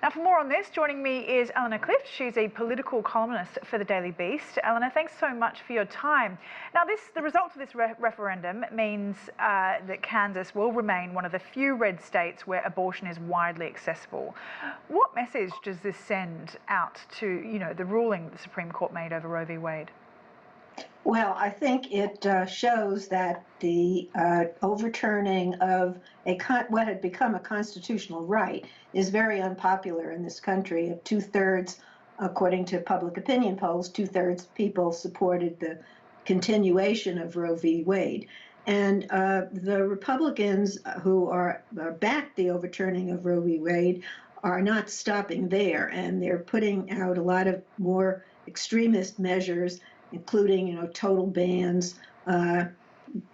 Now, for more on this, joining me is Eleanor Clift. She's a political columnist for the Daily Beast. Eleanor, thanks so much for your time. Now, the result of this referendum means that Kansas will remain one of the few red states where abortion is widely accessible. What message does this send out to, the ruling the Supreme Court made over Roe v. Wade? Well, I think it shows that the overturning of what had become a constitutional right is very unpopular in this country. Two-thirds, according to public opinion polls, two-thirds people supported the continuation of Roe v. Wade. And the Republicans who backed the overturning of Roe v. Wade are not stopping there, and they're putting out a lot of more extremist measures, including, total bans,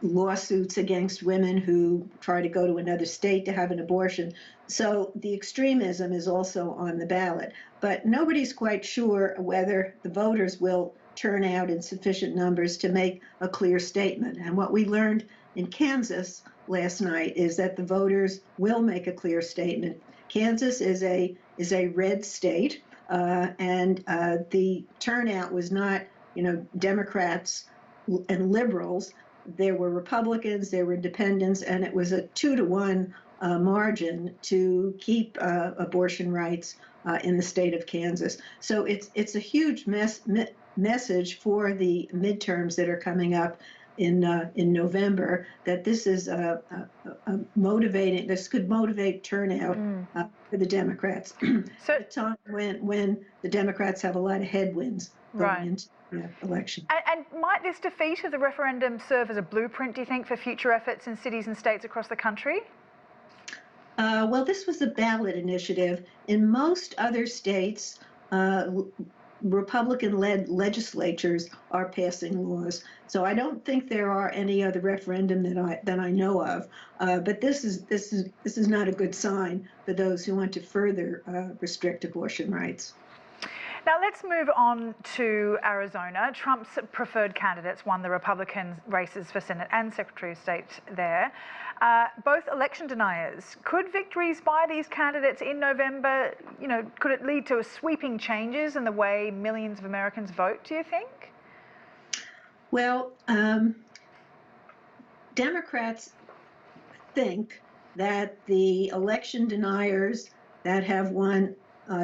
lawsuits against women who try to go to another state to have an abortion. So the extremism is also on the ballot. But nobody's quite sure whether the voters will turn out in sufficient numbers to make a clear statement. And what we learned in Kansas last night is that the voters will make a clear statement. Kansas is a red state, and the turnout was not Democrats and liberals. There were Republicans, there were independents, and it was a 2-to-1 margin to keep abortion rights in the state of Kansas. So it's a huge message for the midterms that are coming up in November, that this is motivating. This could motivate turnout for the Democrats. So at a time when the Democrats have a lot of headwinds going into the election. And might this defeat of the referendum serve as a blueprint, do you think, for future efforts in cities and states across the country? Well, this was a ballot initiative. In most other states, Republican-led legislatures are passing laws. So I don't think there are any other referendum that I know of. But this is not a good sign for those who want to further restrict abortion rights. Now let's move on to Arizona. Trump's preferred candidates won the Republican races for Senate and Secretary of State there. Both election deniers. Could victories by these candidates in November, could it lead to sweeping changes in the way millions of Americans vote, do you think? Well, Democrats think that the election deniers that have won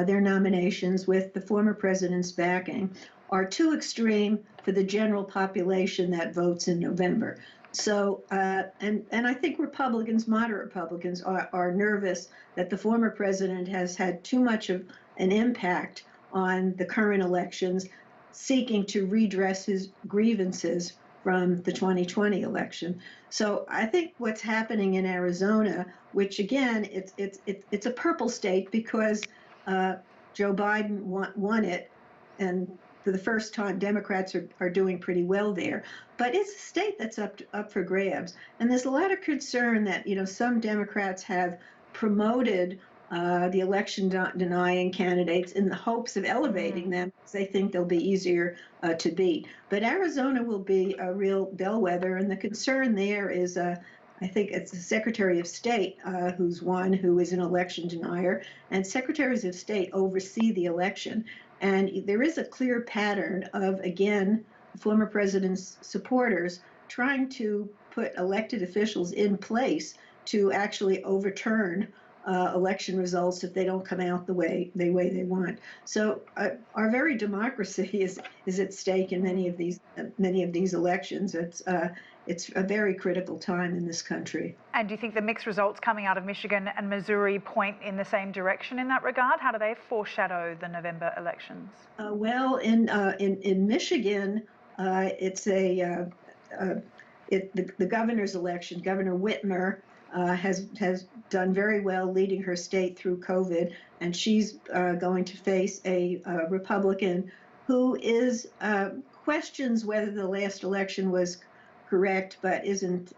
their nominations with the former president's backing are too extreme for the general population that votes in November. So, and I think Republicans, moderate Republicans, are nervous that the former president has had too much of an impact on the current elections, seeking to redress his grievances from the 2020 election. So I think what's happening in Arizona, which again, it's a purple state because Joe Biden won it, and for the first time, Democrats are doing pretty well there. But it's a state that's up for grabs, and there's a lot of concern that some Democrats have promoted the election denying candidates in the hopes of elevating them because they think they'll be easier to beat. But Arizona will be a real bellwether, and the concern there is I think it's the Secretary of State who's one who is an election denier, and secretaries of state oversee the election. And there is a clear pattern of, again, former president's supporters trying to put elected officials in place to actually overturn election results if they don't come out the way they want. So our very democracy is at stake in many of these elections. It's a very critical time in this country. And do you think the mixed results coming out of Michigan and Missouri point in the same direction in that regard? How do they foreshadow the November elections? Well, in Michigan, it's the governor's election. Governor Whitmer has done very well leading her state through COVID, and she's going to face a Republican who questions whether the last election was correct, but isn't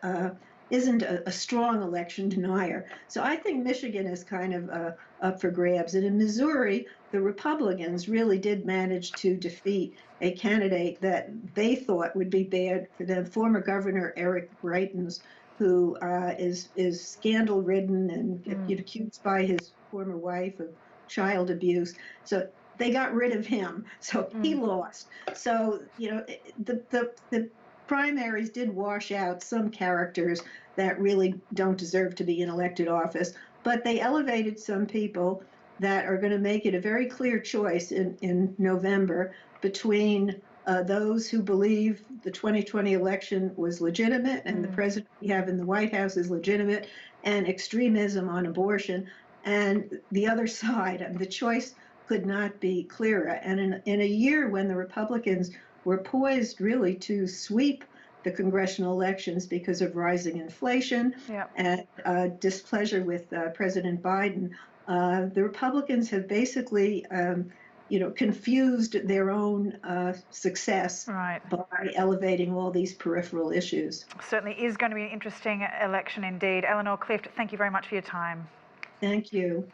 a strong election denier. So I think Michigan is kind of up for grabs. And in Missouri, the Republicans really did manage to defeat a candidate that they thought would be bad for them, former Governor Eric Greitens, who is scandal-ridden and accused by his former wife of child abuse. So they got rid of him. So he lost. So, the primaries did wash out some characters that really don't deserve to be in elected office, but they elevated some people that are going to make it a very clear choice in November between those who believe the 2020 election was legitimate and the president we have in the White House is legitimate, and extremism on abortion, and the other side. The choice could not be clearer. And in a year when the Republicans were poised really to sweep the congressional elections because of rising inflation and displeasure with President Biden, the Republicans have basically confused their own success by elevating all these peripheral issues. Certainly is going to be an interesting election indeed. Eleanor Clift, thank you very much for your time. Thank you.